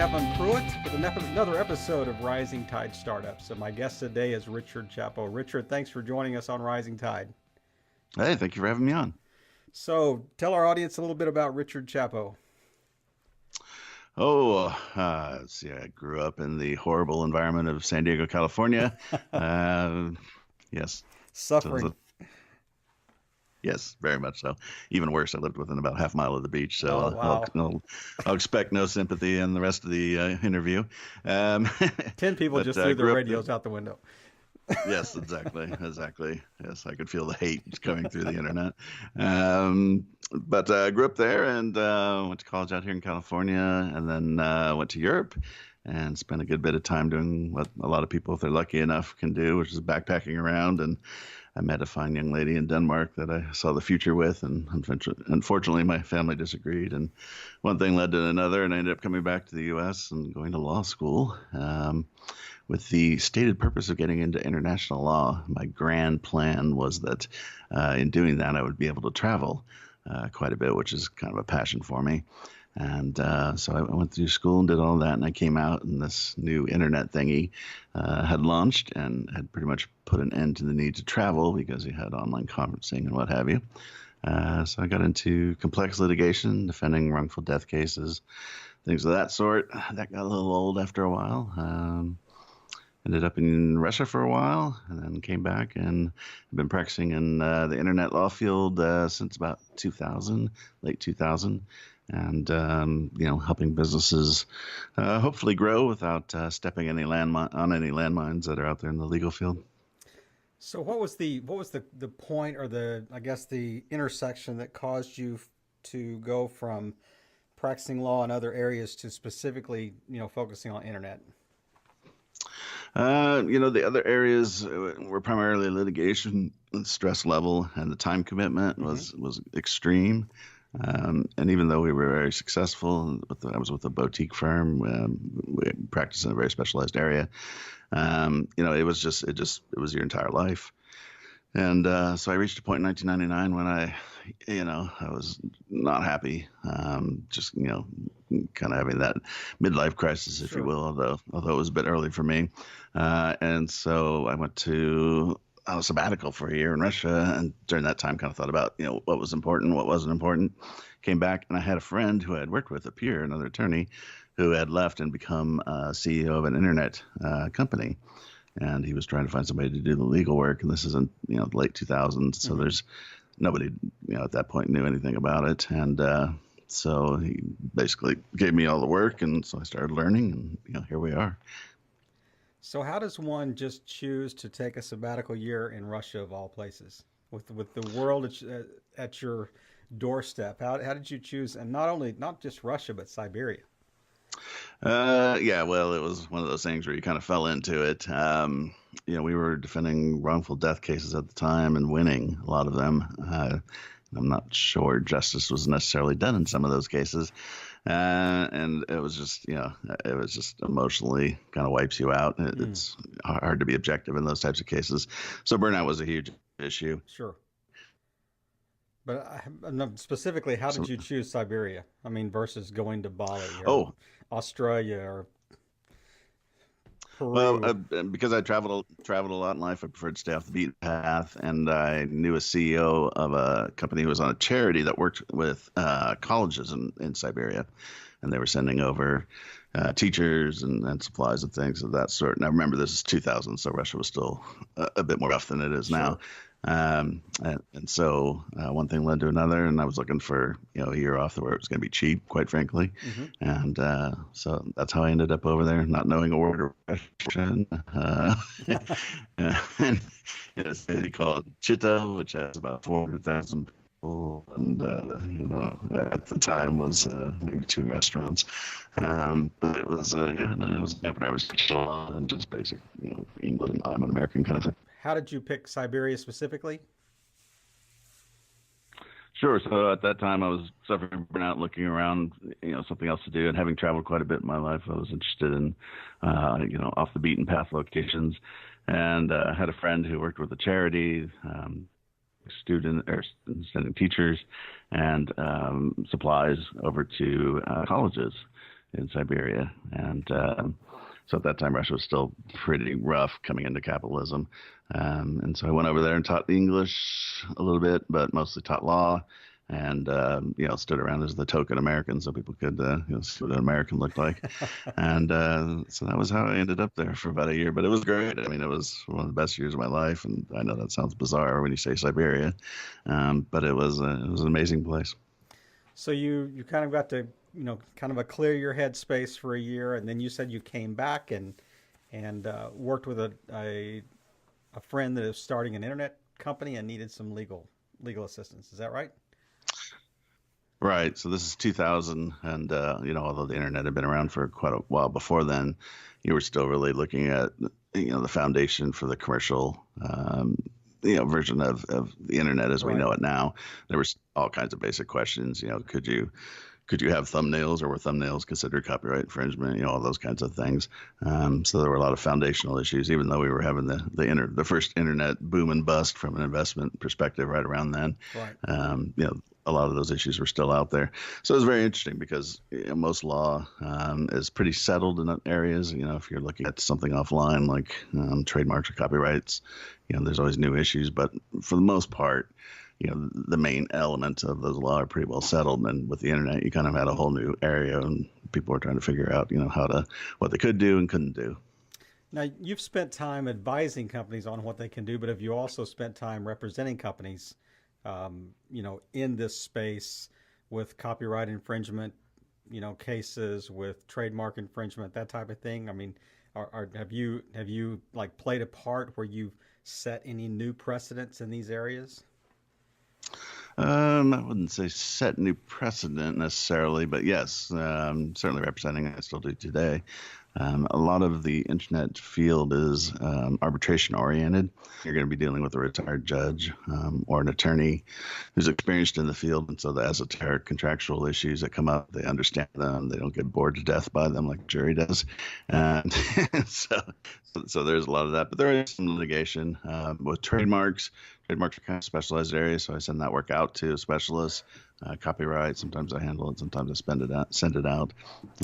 Kevin Pruitt with another episode of Rising Tide Startups. And my guest today is Richard Chapo. Richard, thanks for joining us on Rising Tide. Hey, thank you for having me on. So tell our audience a little bit about Richard Chapo. Let's see, I grew up in the horrible environment of San Diego, California. Yes. Suffering. Yes, very much so. Even worse, I lived within about half a mile of the beach, so Oh, wow. I'll expect no sympathy in the rest of the interview. 10 people but, just threw their grew up radios out the window. Yes, exactly. Yes, I could feel the hate coming through the internet. But I grew up there and went to college out here in California, and then went to Europe and spent a good bit of time doing what a lot of people, if they're lucky enough, can do, which is backpacking around. And I met a fine young lady in Denmark that I saw the future with, and unfortunately, my family disagreed. And one thing led to another, and I ended up coming back to the U.S. and going to law school. With the stated purpose of getting into international law. My grand plan was that in doing that, I would be able to travel quite a bit, which is kind of a passion for me. And so I went through school and did all that, and I came out, and this new internet thingy had launched and had pretty much put an end to the need to travel because you had online conferencing and what have you. So I got into complex litigation, defending wrongful death cases, things of that sort. That got a little old after a while. Ended up in Russia for a while, and then came back and have been practicing in the internet law field since about 2000, late 2000, and helping businesses hopefully grow without stepping on any landmines that are out there in the legal field. So what was the point, or the intersection that caused you to go from practicing law in other areas to specifically, focusing on internet? The other areas were primarily litigation. The stress level and the time commitment was extreme. And even though we were very successful, I was with a boutique firm. We practiced in a very specialized area. It was your entire life. And so I reached a point in 1999 when I was not happy, kind of having that midlife crisis, if you will, although it was a bit early for me. And so I went to a sabbatical for a year in Russia, and during that time kind of thought about, what was important, what wasn't important. Came back, and I had a friend who I had worked with, a peer, another attorney, who had left and become CEO of an internet company. And he was trying to find somebody to do the legal work. And this is in, the late 2000s. So there's nobody, at that point knew anything about it. And so he basically gave me all the work. And so I started learning, and, here we are. So how does one just choose to take a sabbatical year in Russia, of all places, with the world at your doorstep? How did you choose? And not just Russia, but Siberia? Well, it was one of those things where you kind of fell into it. We were defending wrongful death cases at the time and winning a lot of them. I'm not sure justice was necessarily done in some of those cases. And it was just emotionally kind of wipes you out. It's hard to be objective in those types of cases. So burnout was a huge issue. Sure. But specifically, how did you choose Siberia? I mean, versus going to Bali or Australia or Peru? Well, because I traveled a lot in life, I preferred to stay off the beaten path. And I knew a CEO of a company who was on a charity that worked with colleges in Siberia. And they were sending over teachers and supplies and things of that sort. And I remember this is 2000, so Russia was still a bit more rough than it is now. And so one thing led to another, and I was looking for a year off where it was going to be cheap, quite frankly. And so that's how I ended up over there, not knowing a word of Russian. And in a city called Chita, which has about 400,000 people, and at the time was maybe 2 restaurants. But it was it was when I was and just basic England. I'm an American kind of thing. How did you pick Siberia specifically? Sure. So at that time, I was suffering from burnout, looking around, something else to do, and having traveled quite a bit in my life, I was interested in, off the beaten path locations, and had a friend who worked with a charity, sending teachers and supplies over to colleges. in Siberia. And so at that time, Russia was still pretty rough coming into capitalism. And so I went over there and taught English a little bit, but mostly taught law. And stood around as the token American, so people could see what an American looked like. And so that was how I ended up there for about a year. But it was great. I mean, it was one of the best years of my life. And I know that sounds bizarre when you say Siberia, but it was an amazing place. So you kind of got to kind of a clear your head space for a year, and then you said you came back and worked with a friend that is starting an internet company and needed some legal assistance. Is that right? Right. So this is 2000, and although the internet had been around for quite a while before then, you were still really looking at the foundation for the commercial version of the internet as we Right. know it now. There was all kinds of basic questions. Could you have thumbnails, or were thumbnails considered copyright infringement? All those kinds of things. So there were a lot of foundational issues, even though we were having the first internet boom and bust from an investment perspective right around then. Right. A lot of those issues were still out there. So it was very interesting because most law is pretty settled in areas. If you're looking at something offline like trademarks or copyrights, there's always new issues. But for the most part, the main elements of those law are pretty well settled. And with the internet, you kind of had a whole new area, and people were trying to figure out, what they could do and couldn't do. Now, you've spent time advising companies on what they can do, but have you also spent time representing companies, in this space with copyright infringement, cases with trademark infringement, that type of thing? I mean, have you like played a part where you've set any new precedents in these areas? I wouldn't say set new precedent necessarily, but yes, certainly representing. I still do today. A lot of the internet field is arbitration oriented. You're going to be dealing with a retired judge or an attorney who's experienced in the field, and so the esoteric contractual issues that come up, they understand them. They don't get bored to death by them like a jury does, and so there's a lot of that. But there is some litigation with trademarks. Trademarks are kind of specialized areas, so I send that work out to specialists. Copyright, sometimes I handle it, sometimes I send it out.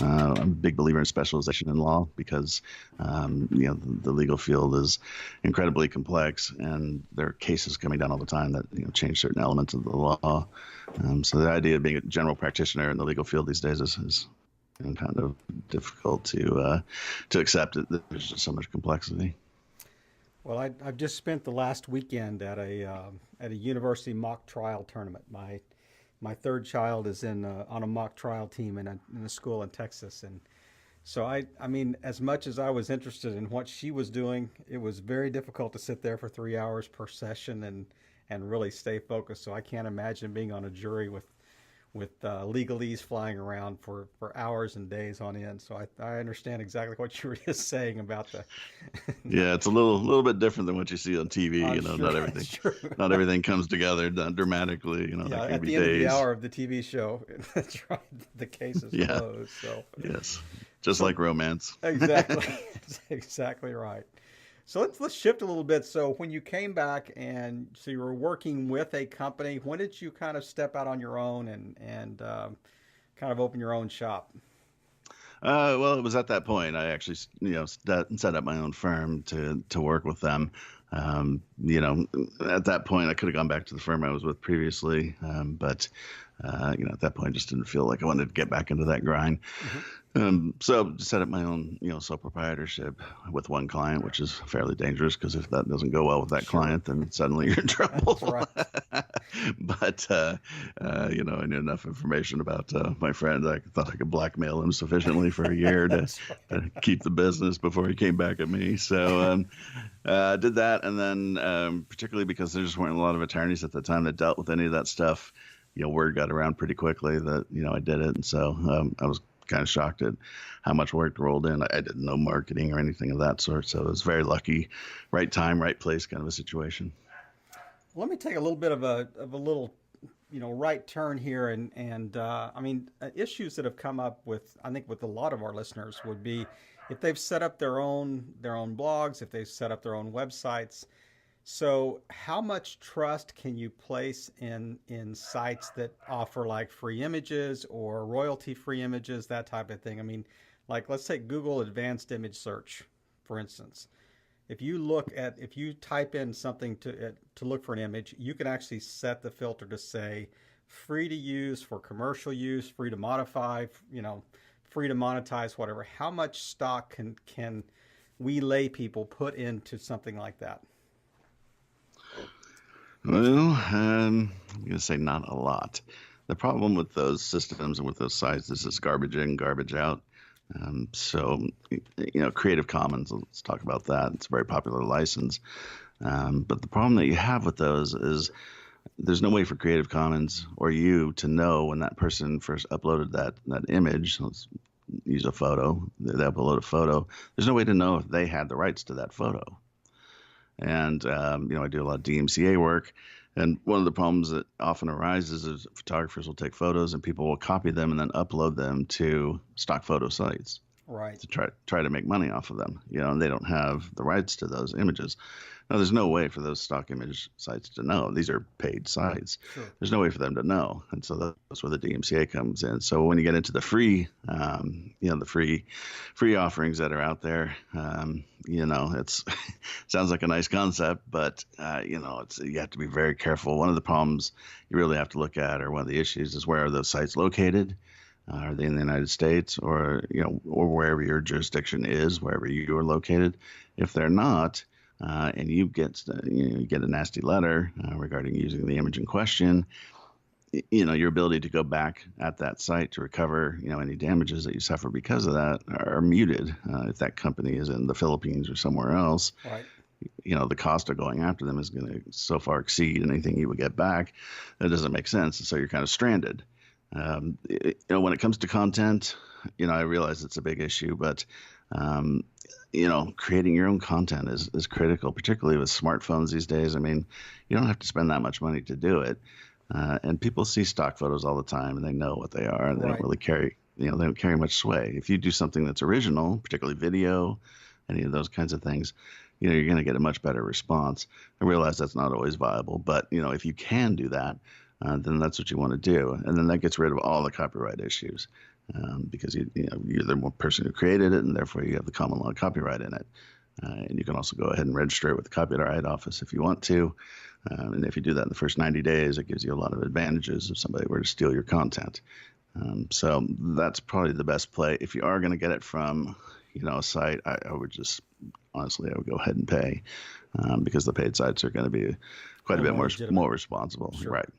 I'm a big believer in specialization in law because the legal field is incredibly complex, and there are cases coming down all the time that change certain elements of the law. So the idea of being a general practitioner in the legal field these days is kind of difficult to accept. There's just so much complexity. Well, I've just spent the last weekend at a university mock trial tournament. My third child is on a mock trial team in a school in Texas, and so I mean, as much as I was interested in what she was doing, it was very difficult to sit there for 3 hours per session and really stay focused. So I can't imagine being on a jury with legalese flying around for hours and days on end. So I understand exactly what you were just saying about the. Yeah, it's a little bit different than what you see on TV. I'm sure Not that's everything true. not everything comes together done dramatically. There Yeah, can at be the end of the days. hour of the TV show, that's right. The case is Yeah, closed. So, yes, just so like romance. exactly, that's exactly right. So let's shift a little bit. So when you came back and so you were working with a company, when did you kind of step out on your own and kind of open your own shop? Well, it was at that point I actually, set up my own firm to work with them. At that point I could have gone back to the firm I was with previously, but at that point I just didn't feel like I wanted to get back into that grind. Hmm. So just set up my own, sole proprietorship with one client, which is fairly dangerous because if that doesn't go well with that Sure, client, then suddenly you're in that's trouble. right. But I knew enough information about my friend. I thought I could blackmail him sufficiently for a year to, That's right. to keep the business before he came back at me. So did that, and then particularly because there just weren't a lot of attorneys at the time that dealt with any of that stuff. Word got around pretty quickly that I did it, and so I was kind of shocked at how much work rolled in. I didn't know marketing or anything of that sort, so it was very lucky, right time, right place kind of a situation. Let me take a little bit of a little right turn here and I mean issues that have come up with I think with a lot of our listeners would be if they've set up their own blogs, if they've set up their own websites. So, how much trust can you place in sites that offer like free images or royalty-free images, that type of thing? I mean, like let's take Google Advanced Image Search, for instance. If you type in something to look for an image, you can actually set the filter to say free to use for commercial use, free to modify, free to monetize, whatever. How much stock can we lay people put into something like that? Well, I'm going to say not a lot. The problem with those systems and with those sites is it's garbage in, garbage out. So, Creative Commons, let's talk about that. It's a very popular license. But the problem that you have with those is there's no way for Creative Commons or you to know when that person first uploaded that image. Let's use a photo. They upload a photo. There's no way to know if they had the rights to that photo. And I do a lot of DMCA work, and one of the problems that often arises is photographers will take photos and people will copy them and then upload them to stock photo sites Right. to try to make money off of them. And they don't have the rights to those images. Now, there's no way for those stock image sites to know. These are paid sites. Sure. There's no way for them to know, and so that's where the DMCA comes in. So when you get into the free, the free offerings that are out there, it's sounds like a nice concept, but you have to be very careful. One of the problems you really have to look at, or one of the issues, is where are those sites located? Are they in the United States, or or wherever your jurisdiction is, wherever you are located? If they're not, and you get a nasty letter regarding using the image in question, your ability to go back at that site to recover any damages that you suffer because of that are muted. If that company is in the Philippines or somewhere else, Right. The cost of going after them is going to so far exceed anything you would get back. That doesn't make sense, and so you're kind of stranded. When it comes to content, I realize it's a big issue, but creating your own content is critical, particularly with smartphones these days. I mean, you don't have to spend that much money to do it. And people see stock photos all the time and they know what they are, and they don't Right. really carry, they don't carry much sway. If you do something that's original, particularly video, any of those kinds of things, you're going to get a much better response. I realize that's not always viable, but if you can do that, then that's what you want to do. And then that gets rid of all the copyright issues. Because you're the one person who created it, and therefore you have the common law copyright in it. And you can also go ahead and register it with the Copyright Office if you want to. And if you do that in the first 90 days, it gives you a lot of advantages if somebody were to steal your content. So that's probably the best play. If you are going to get it from a site, I would just honestly, I would go ahead and pay, because the paid sites are going to be quite a bit more responsible. Sure. Right.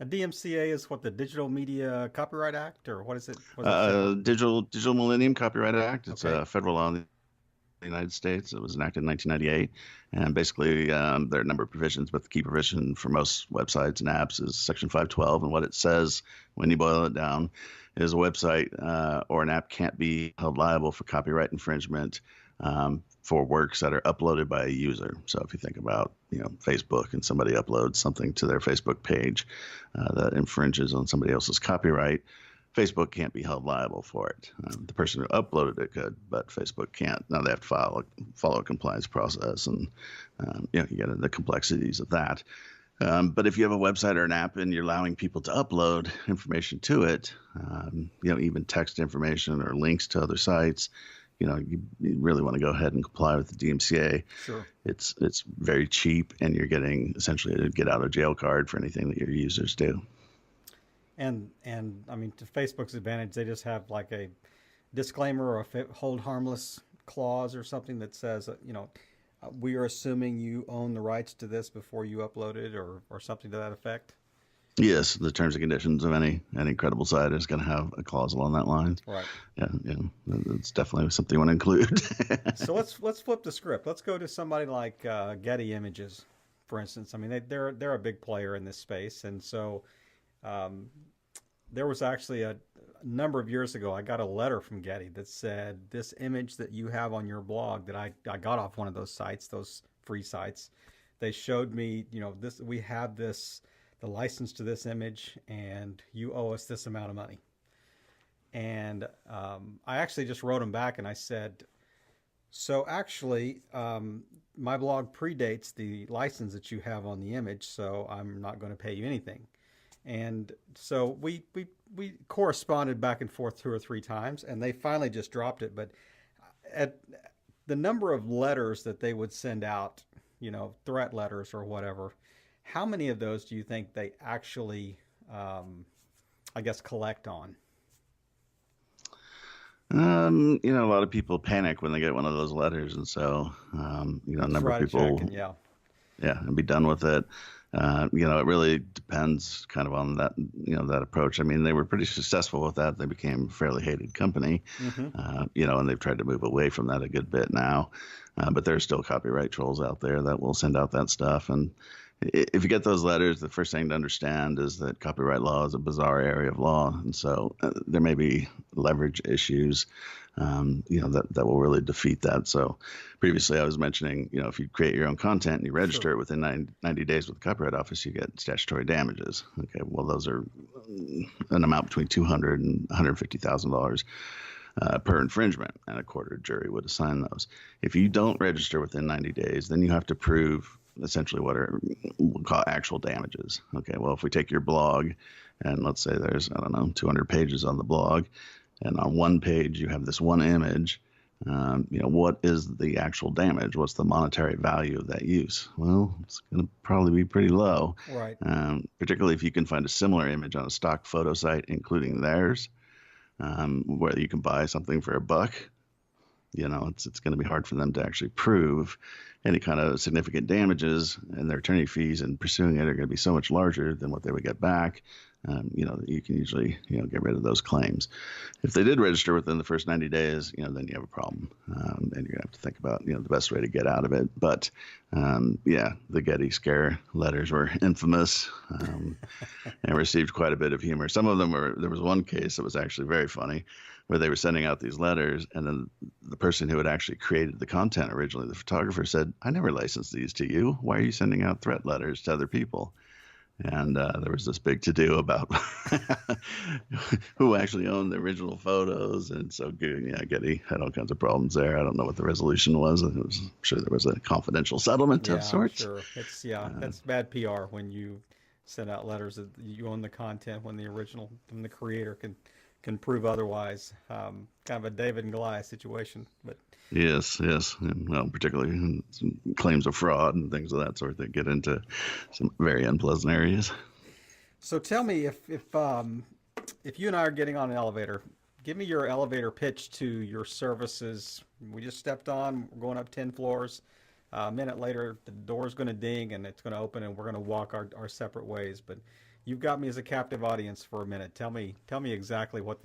A DMCA is what, the Digital Media Copyright Act, or what is it? What is it Digital Millennium Copyright Act. It's Okay. a federal law in the United States. It was enacted in 1998, and basically there are a number of provisions, but the key provision for most websites and apps is Section 512, and what it says, when you boil it down, is a website or an app can't be held liable for copyright infringement for works that are uploaded by a user. So if you think about Facebook, and somebody uploads something to their Facebook page that infringes on somebody else's copyright, Facebook can't be held liable for it. The person who uploaded it could, but Facebook can't. Now they have to follow a compliance process, and you get into the complexities of that. But if you have a website or an app and you're allowing people to upload information to it, even text information or links to other sites, you really want to go ahead and comply with the DMCA. Sure. It's very cheap, and you're getting essentially a get out of jail card for anything that your users do. And I mean, to Facebook's advantage, they just have like a disclaimer or a hold harmless clause or something that says, we are assuming you own the rights to this before you upload it, or something to that effect. Yes, the terms and conditions of any credible site is going to have a clause along that line. Right. Yeah, it's definitely something you want to include. So let's flip the script. Let's go to somebody like Getty Images, for instance. I mean, they're a big player in this space, and so there was actually a number of years ago, I got a letter from Getty that said, this image that you have on your blog that I got off one of those sites, those free sites, they showed me, this, we have this, the license to this image, and you owe us this amount of money. And I actually just wrote them back and I said, so actually, my blog predates the license that you have on the image, so I'm not going to pay you anything. And so we corresponded back and forth 2 or 3 times, and they finally just dropped it. But at the number of letters that they would send out, threat letters or whatever, how many of those do you think they actually, I guess, collect on? A lot of people panic when they get one of those letters, and so a Just number of write a check, and people, yeah, yeah, and be done with it. It really depends kind of on that, that approach. I mean, they were pretty successful with that. They became a fairly hated company, hmm and they've tried to move away from that a good bit now. But there's still copyright trolls out there that will send out that stuff. And if you get those letters, the first thing to understand is that copyright law is a bizarre area of law. And so there may be leverage issues, that will really defeat that. So previously I was mentioning, if you create your own content and you register sure, it within 90 days with the Copyright Office, you get statutory damages. Okay, well, those are an amount between $200 and $150,000 per infringement, and a court or jury would assign those. If you don't register within 90 days, then you have to prove essentially what we'll call actual damages. Okay, well, if we take your blog and let's say there's, I don't know, 200 pages on the blog, and on one page you have this one image, what is the actual damage? What's the monetary value of that use? Well, it's going to probably be pretty low, right. particularly if you can find a similar image on a stock photo site, including theirs, where you can buy something for $1. It's going to be hard for them to actually prove any kind of significant damages, and their attorney fees in pursuing it are going to be so much larger than what they would get back. That you can usually, get rid of those claims. If they did register within the first 90 days, then you have a problem, and you're gonna have to think about, the best way to get out of it. But the Getty scare letters were infamous, and received quite a bit of humor. Some of them there was one case that was actually very funny, where they were sending out these letters, and then the person who had actually created the content originally, the photographer, said, "I never licensed these to you. Why are you sending out threat letters to other people?" And there was this big to-do about who actually owned the original photos. And so, Getty had all kinds of problems there. I don't know what the resolution was. I'm sure there was a confidential settlement of Yeah, I'm sorts. sure. That's bad PR when you send out letters that you own the content when when the creator can prove otherwise. Kind of a David and Goliath situation, but Yes, yes. And, well, particularly some claims of fraud and things of that sort that get into some very unpleasant areas. so tell me if you and I are getting on an elevator, give me your elevator pitch to your services. We just stepped on, we're going up 10 floors. A minute later, the door's going to ding and it's going to open and we're going to walk our separate ways. But you've got me as a captive audience for a minute. Tell me exactly what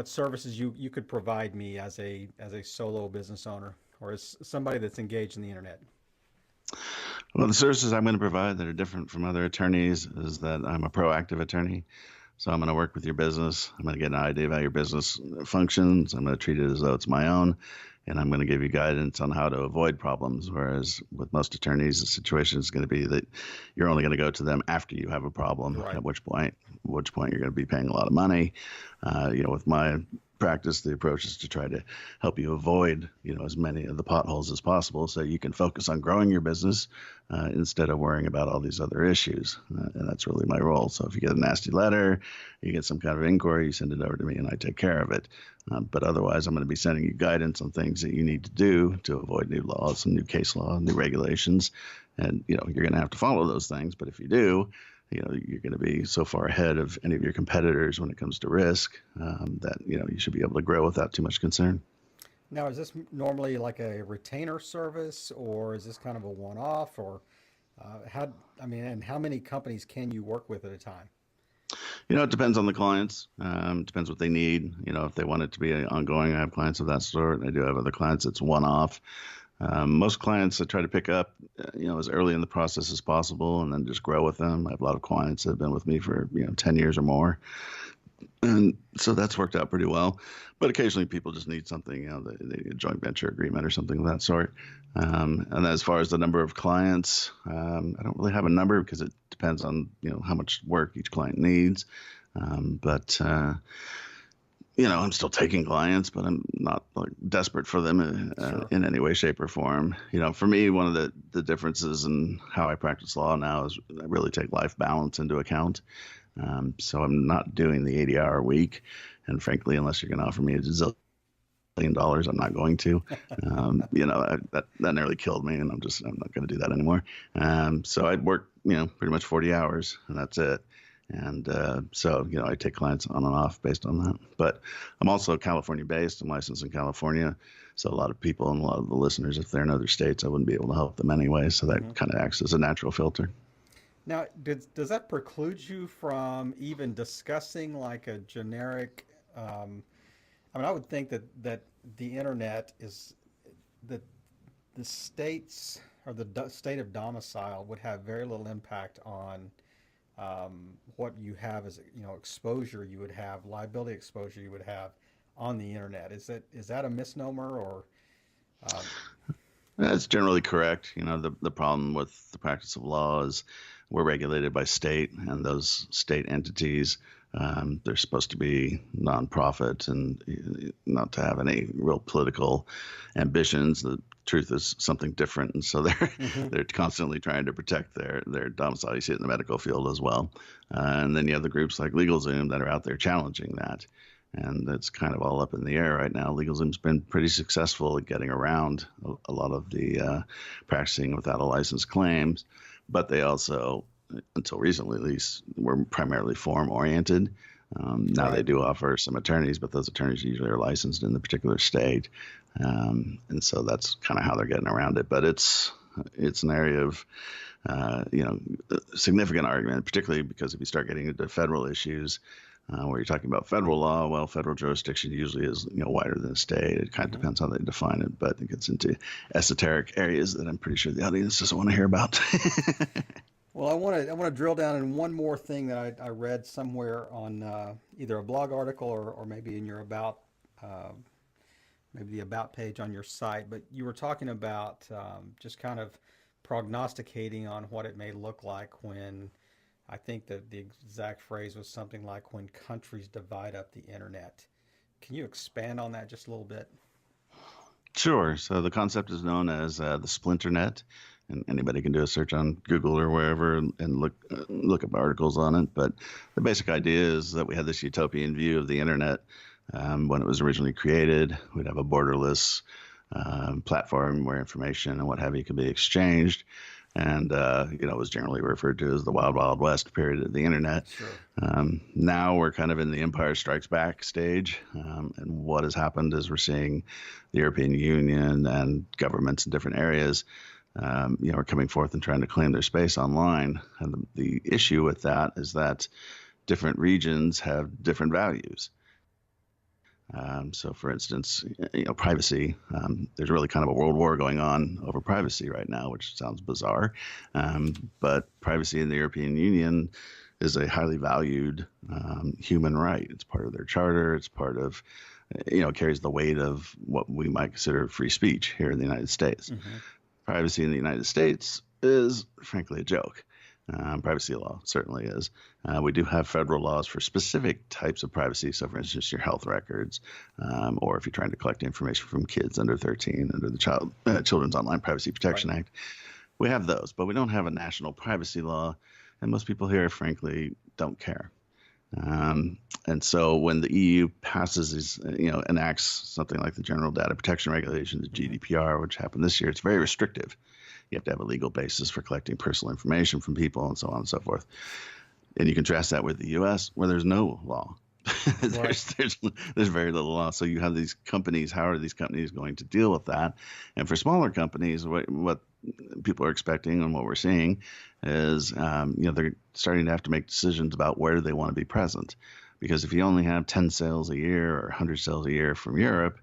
services you could provide me as a solo business owner or as somebody that's engaged in the internet. Well, the services I'm going to provide that are different from other attorneys is that I'm a proactive attorney. So I'm going to work with your business. I'm going to get an idea of how your business functions. I'm going to treat it as though it's my own. And I'm going to give you guidance on how to avoid problems. Whereas with most attorneys, the situation is going to be that you're only going to go to them after you have a problem, Right. at which point you're going to be paying a lot of money. With my practice, the approach is to try to help you avoid, as many of the potholes as possible so you can focus on growing your business instead of worrying about all these other issues. And that's really my role. So if you get a nasty letter, you get some kind of inquiry, you send it over to me and I take care of it. But otherwise, I'm going to be sending you guidance on things that you need to do to avoid new laws and new case law, new regulations. And, you're going to have to follow those things. But if you do, you're going to be so far ahead of any of your competitors when it comes to risk that, you should be able to grow without too much concern. Now, is this normally like a retainer service, or is this kind of a one-off, or and how many companies can you work with at a time? It depends on the clients. Depends what they need. If they want it to be ongoing, I have clients of that sort. I do have other clients it's one-off. Most clients I try to pick up, as early in the process as possible and then just grow with them. I have a lot of clients that have been with me for, 10 years or more. And so that's worked out pretty well. But occasionally people just need something, they need a joint venture agreement or something of that sort. And as far as the number of clients, I don't really have a number because it depends on, how much work each client needs. But I'm still taking clients, but I'm not like desperate for them Sure. in any way, shape, or form. For me, one of the differences in how I practice law now is I really take life balance into account. So I'm not doing the 80-hour week, and frankly, unless you're going to offer me a $1 zillion, I'm not going to. That nearly killed me, and I'm not going to do that anymore. So I work, pretty much 40 hours, and that's it. And so, I take clients on and off based on that. But I'm also California based. I'm licensed in California. So a lot of people and a lot of the listeners, if they're in other states, I wouldn't be able to help them anyway. So that Hmm. kind of acts as a natural filter. Now, does that preclude you from even discussing like a generic? I mean, I would think that the internet is that the states or the state of domicile would have very little impact on what you have as exposure you would have, liability exposure you would have on the internet. Is that a misnomer or? Um, That's generally correct. The problem with the practice of law is we're regulated by state, and those state entities, they're supposed to be nonprofit and not to have any real political ambitions. The truth is something different, and so they're mhm. they're constantly trying to protect their domicile. You see it in the medical field as well, and then you have the groups like LegalZoom that are out there challenging that. And it's kind of all up in the air right now. LegalZoom's been pretty successful at getting around a lot of the practicing without a license claims, but they also, until recently at least, were primarily form oriented. Now they Right. do offer some attorneys, but those attorneys usually are licensed in the particular state, and so that's kind of how they're getting around it. But it's an area of significant argument, particularly because if you start getting into federal issues, where you're talking about federal law, well, federal jurisdiction usually is wider than state. It kind of Hmm. depends how they define it, but it gets into esoteric areas that I'm pretty sure the audience doesn't want to hear about. Well, I want to drill down in one more thing that I read somewhere on either a blog article or maybe in your uh, maybe the about page on your site. But you were talking about just kind of prognosticating on what it may look like when I think that the exact phrase was something like when countries divide up the internet. Can you expand on that just a little bit? Sure. So the concept is known as the Splinter net, and anybody can do a search on Google or wherever and look up articles on it. But the basic idea is that we had this utopian view of the internet when it was originally created. We'd have a borderless platform where information and what have you could be exchanged. And it was generally referred to as the wild, wild west period of the internet. Sure. Now we're kind of in the Empire Strikes Back stage, and what has happened is we're seeing the European Union and governments in different areas, are coming forth and trying to claim their space online. And the issue with that is that different regions have different values. So, for instance, privacy. There's really kind of a world war going on over privacy right now, which sounds bizarre. But privacy in the European Union is a highly valued human right. It's part of their charter. It's part of, carries the weight of what we might consider free speech here in the United States. Hmm. Privacy in the United States is, frankly, a joke. Privacy law certainly is. We do have federal laws for specific types of privacy. So, for instance, your health records, or if you're trying to collect information from kids under 13 under the Children's Online Privacy Right. Protection Act, we have those. But we don't have a national privacy law, and most people here, frankly, don't care. And so when the EU passes these, enacts something like the General Data Protection Regulation, the Hmm. GDPR, which happened this year, it's very restrictive. You have to have a legal basis for collecting personal information from people and so on and so forth. And you contrast that with the U.S., where there's no law. Right. there's very little law. So you have these companies. How are these companies going to deal with that? And for smaller companies, what people are expecting and what we're seeing is, they're starting to have to make decisions about where they want to be present. Because if you only have 10 sales a year or 100 sales a year from Europe,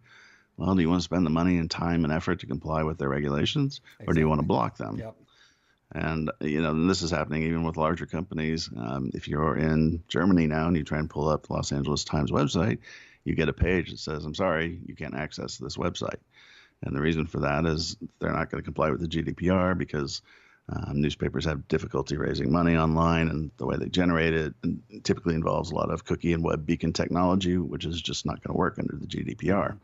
well, do you want to spend the money and time and effort to comply with their regulations, or do you want to Exactly. block them? Yep. And this is happening even with larger companies. If you're in Germany now and you try and pull up the Los Angeles Times website, you get a page that says, "I'm sorry, you can't access this website." And the reason for that is they're not going to comply with the GDPR because Newspapers have difficulty raising money online, and the way they generate it typically involves a lot of cookie and web beacon technology, which is just not going to work under the GDPR.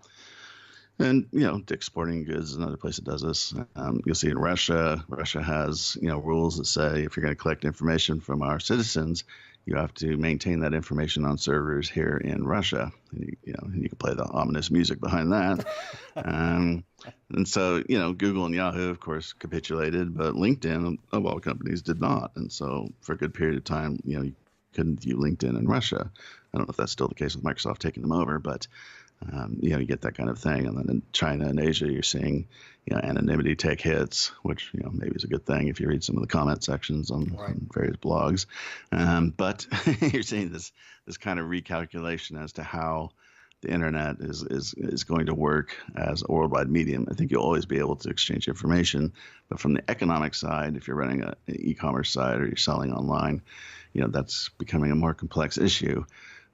And, Dick's Sporting Goods is another place that does this. You'll see in Russia. Russia has, rules that say if you're going to collect information from our citizens, you have to maintain that information on servers here in Russia. And you can play the ominous music behind that. And so, Google and Yahoo, of course, capitulated, but LinkedIn, of all companies, did not. And so for a good period of time, you couldn't view LinkedIn in Russia. I don't know if that's still the case with Microsoft taking them over, but you get that kind of thing. And then in China and Asia, you're seeing, anonymity take hits, which, maybe is a good thing if you read some of the comment sections on various blogs. But you're seeing this kind of recalculation as to how the internet is going to work as a worldwide medium. I think you'll always be able to exchange information, but from the economic side, if you're running an e-commerce site or you're selling online, that's becoming a more complex issue.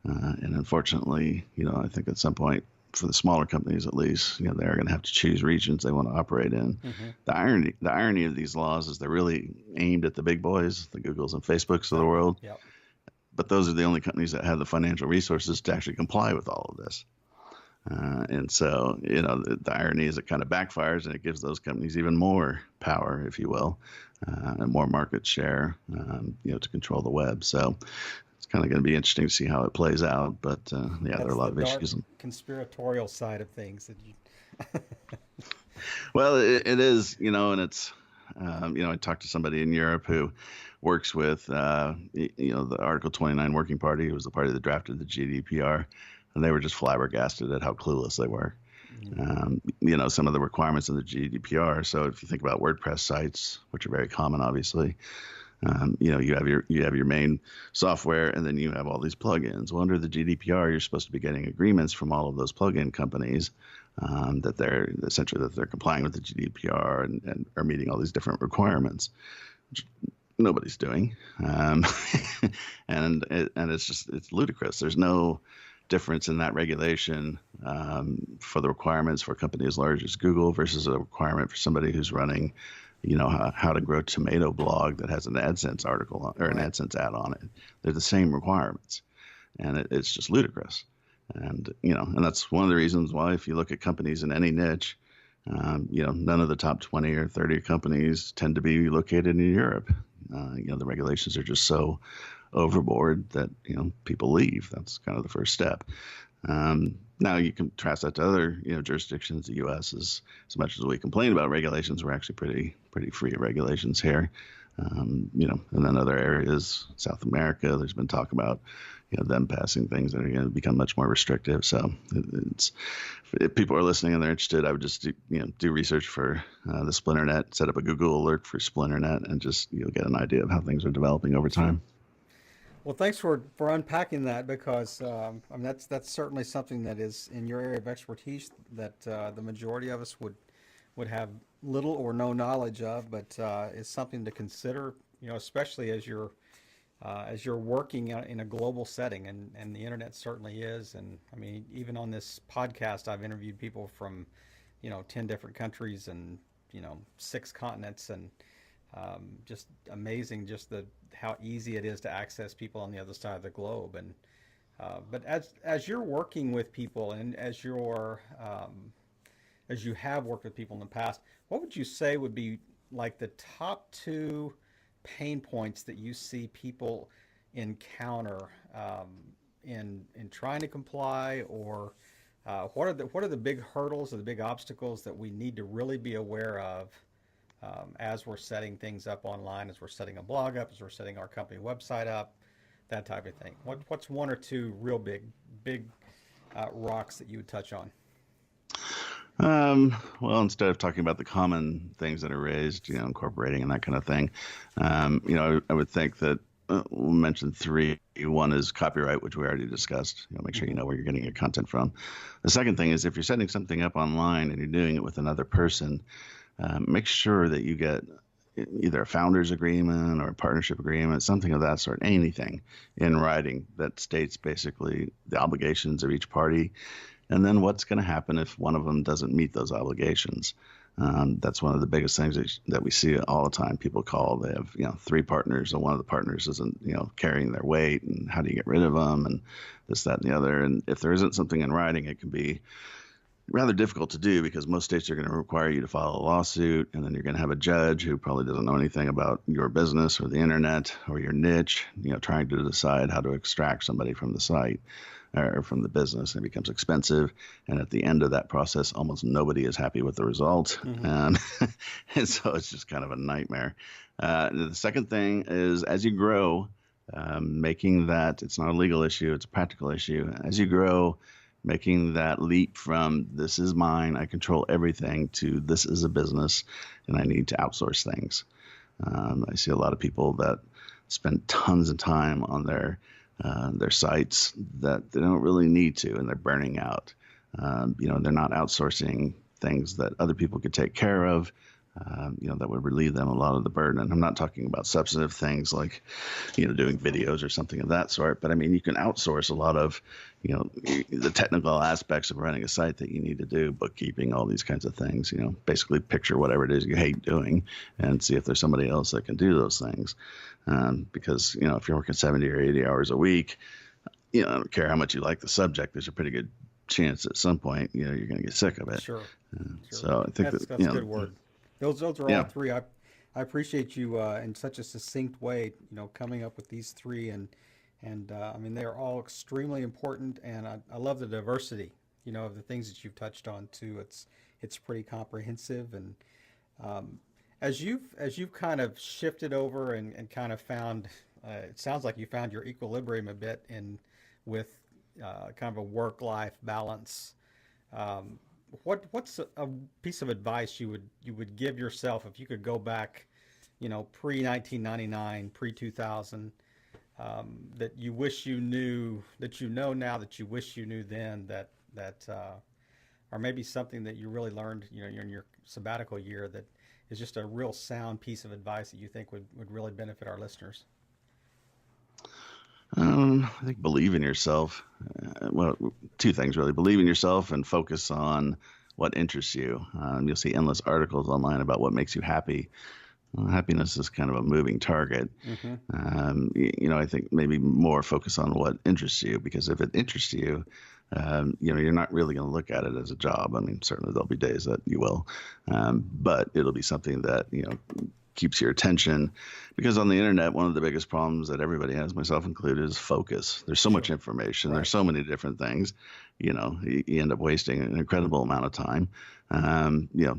And unfortunately, I think at some point, for the smaller companies at least, they're going to have to choose regions they want to operate in. Mm-hmm. The irony of these laws is they're really aimed at the big boys, the Googles and Facebooks of the world. Yep. But those are the only companies that have the financial resources to actually comply with all of this. And so, the irony is it kind of backfires, and it gives those companies even more power, if you will, and more market share, to control the web. So it's kind of going to be interesting to see how it plays out. But there are a lot of issues. Conspiratorial side of things. Well, it is, and it's, I talked to somebody in Europe who works with, the Article 29 Working Party, who was the party that drafted the GDPR, and they were just flabbergasted at how clueless they were. Mm-hmm. Some of the requirements of the GDPR. So if you think about WordPress sites, which are very common, obviously, you have your main software, and then you have all these plugins. Well, under the GDPR, you're supposed to be getting agreements from all of those plugin companies that they're complying with the GDPR and are meeting all these different requirements, which nobody's doing, and it's ludicrous. There's no difference in that regulation for the requirements for a company as large as Google versus a requirement for somebody who's running how to grow tomato blog that has an AdSense article or an AdSense ad on it. They're the same requirements, and it's just ludicrous. And and that's one of the reasons why, if you look at companies in any niche, none of the top 20 or 30 companies tend to be located in Europe. The regulations are just so overboard that people leave. That's kind of the first step. Now you can contrast that to other jurisdictions. The U.S. is, as much as we complain about regulations, we're actually pretty free of regulations here. And then other areas, South America, there's been talk about them passing things that are going to become much more restrictive. So if people are listening and they're interested, I would just do research for the Splinternet, set up a Google alert for Splinternet, and just get an idea of how things are developing over time. Well, thanks for unpacking that, because that's certainly something that is in your area of expertise that the majority of us would have little or no knowledge of, but is something to consider, especially as you're working in a global setting, and the internet certainly is. And I mean, even on this podcast, I've interviewed people from 10 different countries and 6 continents, and just amazing, just how easy it is to access people on the other side of the globe. And but as you're working with people, and as you have worked with people in the past, what would you say would be like the top 2 pain points that you see people encounter in trying to comply, or what are the big hurdles or the big obstacles that we need to really be aware of as we're setting things up online, as we're setting a blog up, as we're setting our company website up, that type of thing? What's 1 or 2 real big rocks that you would touch on? Well, instead of talking about the common things that are raised, incorporating and that kind of thing, I would think that we'll mention 3. 1 is copyright, which we already discussed. Make sure you know where you're getting your content from. The second thing is, if you're setting something up online and you're doing it with another person, make sure that you get either a founder's agreement or a partnership agreement, something of that sort, anything in writing that states basically the obligations of each party, and then what's going to happen if one of them doesn't meet those obligations. That's one of the biggest things that we see all the time. People call, they have, three partners, and one of the partners isn't, carrying their weight, and how do you get rid of them, and this, that, and the other. And if there isn't something in writing, it can be rather difficult to do because most states are going to require you to file a lawsuit, and then you're going to have a judge who probably doesn't know anything about your business or the internet or your niche, trying to decide how to extract somebody from the site or from the business. And it becomes expensive. And at the end of that process, almost nobody is happy with the result. Mm-hmm. And so it's just kind of a nightmare. The second thing is, as you grow, making that, it's not a legal issue, it's a practical issue. As you grow, making that leap from this is mine, I control everything, to this is a business and I need to outsource things. I see a lot of people that spend tons of time on their sites that they don't really need to, and they're burning out. They're not outsourcing things that other people could take care of. That would relieve them a lot of the burden. And I'm not talking about substantive things like, doing videos or something of that sort. But I mean, you can outsource a lot of, the technical aspects of running a site that you need to do, bookkeeping, all these kinds of things. Basically picture whatever it is you hate doing and see if there's somebody else that can do those things. Because, if you're working 70 or 80 hours a week, I don't care how much you like the subject, there's a pretty good chance at some point, you're going to get sick of it. Sure. So I think That's that, a good word. Those are all yeah. three. I appreciate you in such a succinct way, coming up with these three, and I mean, they're all extremely important, and I love the diversity, of the things that you've touched on too. It's pretty comprehensive, and as you've kind of shifted over and kind of found, it sounds like you found your equilibrium a bit in with kind of a work-life balance. What's a piece of advice you would give yourself if you could go back, pre 1999, pre 2000, that you wish you knew, that now that you wish you knew then, or maybe something that you really learned, in your sabbatical year, that is just a real sound piece of advice that you think would really benefit our listeners? I think believe in yourself. Well, two things really: believe in yourself and focus on what interests you. You'll see endless articles online about what makes you happy. Well, happiness is kind of a moving target. Mm-hmm. I think maybe more focus on what interests you, because if it interests you, you're not really going to look at it as a job. I mean, certainly there'll be days that you will, but it'll be something that, keeps your attention, because on the internet, one of the biggest problems that everybody has, myself included, is focus. There's so much information. Right. There's so many different things, you end up wasting an incredible amount of time,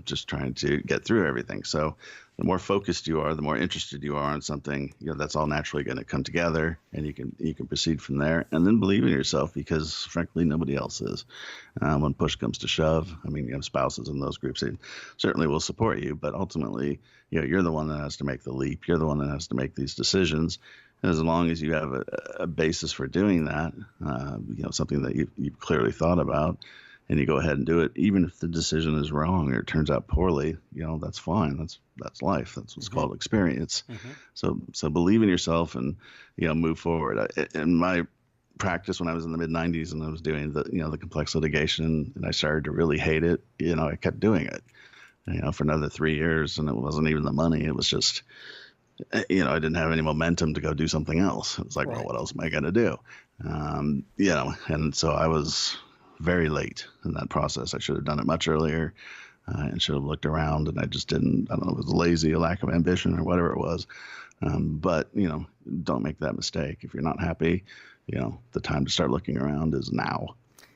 just trying to get through everything. So the more focused you are, the more interested you are in something, that's all naturally going to come together, and you can proceed from there. And then believe in yourself, because frankly, nobody else is. When push comes to shove, I mean, you have spouses in those groups, they certainly will support you, but ultimately, you're the one that has to make the leap. You're the one that has to make these decisions. And as long as you have a basis for doing that, something that you've clearly thought about, and you go ahead and do it, even if the decision is wrong or it turns out poorly, that's fine. That's life. That's what's called experience. Mm-hmm. So believe in yourself and, move forward. In my practice, when I was in the mid 90s and I was doing the complex litigation, and I started to really hate it, I kept doing it, for another 3 years, and it wasn't even the money. It was just, I didn't have any momentum to go do something else. It was like, Right. well, what else am I going to do? And so I was very late in that process. I should have done it much earlier, and should have looked around, and I just didn't. I don't know, it was lazy, a lack of ambition, or whatever it was. But don't make that mistake. If you're not happy, the time to start looking around is now.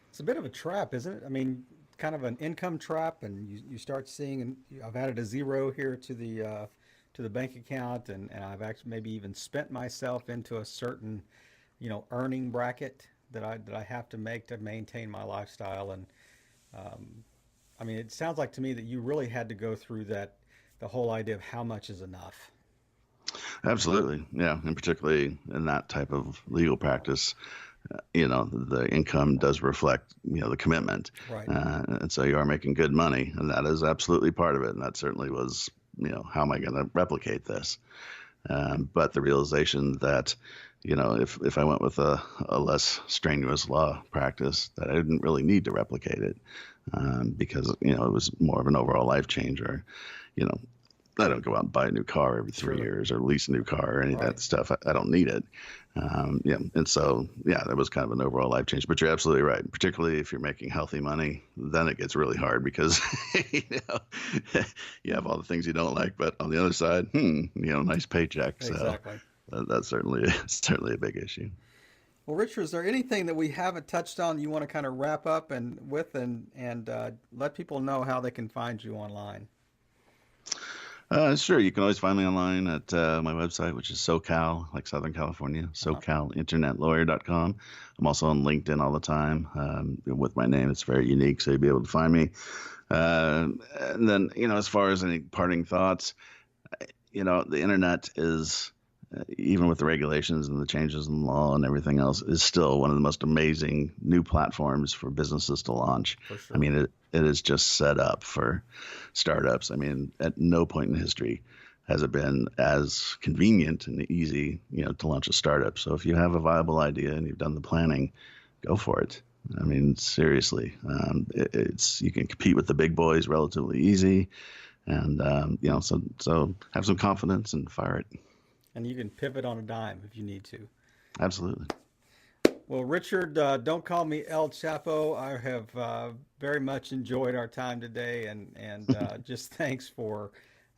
It's a bit of a trap, isn't it? I mean, kind of an income trap, and you start seeing, and I've added a zero here to the bank account, and I've actually maybe even spent myself into a certain, earning bracket that I have to make to maintain my lifestyle. And I mean, it sounds like to me that you really had to go through the whole idea of how much is enough. Absolutely, yeah, and particularly in that type of legal practice, the income does reflect, the commitment. Right. And so you are making good money, and that is absolutely part of it. And that certainly was, how am I going to replicate this? But the realization that, if I went with a less strenuous law practice, that I didn't really need to replicate it. because it was more of an overall life changer. You know, I don't go out and buy a new car every 3 years or lease a new car or any of that stuff. I don't need it. And so, that was kind of an overall life change. But you're absolutely right. Particularly if you're making healthy money, then it gets really hard because you have all the things you don't like. But on the other side, nice paycheck. Exactly. So that's certainly a big issue. Well, Richard, is there anything that we haven't touched on you want to kind of wrap up and let people know how they can find you online? Sure. You can always find me online at my website, which is SoCal, like Southern California, SoCalInternetLawyer.com. I'm also on LinkedIn all the time with my name. It's very unique, so you'll be able to find me. And then, as far as any parting thoughts, the internet is, even with the regulations and the changes in law and everything else, is still one of the most amazing new platforms for businesses to launch. For sure. I mean, it is just set up for startups. I mean, at no point in history has it been as convenient and easy, to launch a startup. So if you have a viable idea and you've done the planning, go for it. I mean, seriously, you can compete with the big boys relatively easy, and so have some confidence and fire it. And you can pivot on a dime if you need to. Absolutely. Well, Richard, don't call me El Chapo. I have very much enjoyed our time today, and just thanks for.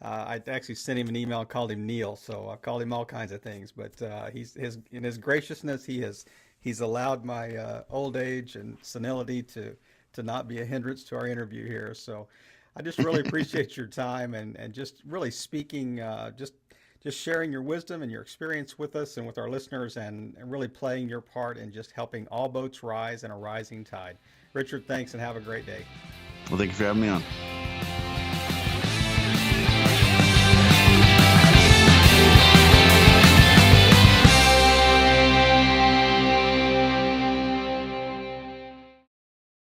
I actually sent him an email and called him Neil, so I called him all kinds of things. But in his graciousness, he's allowed my old age and senility to not be a hindrance to our interview here. So I just really appreciate your time and just really speaking just sharing your wisdom and your experience with us and with our listeners, and really playing your part in just helping all boats rise in a rising tide. Richard, thanks, and have a great day. Well, thank you for having me on.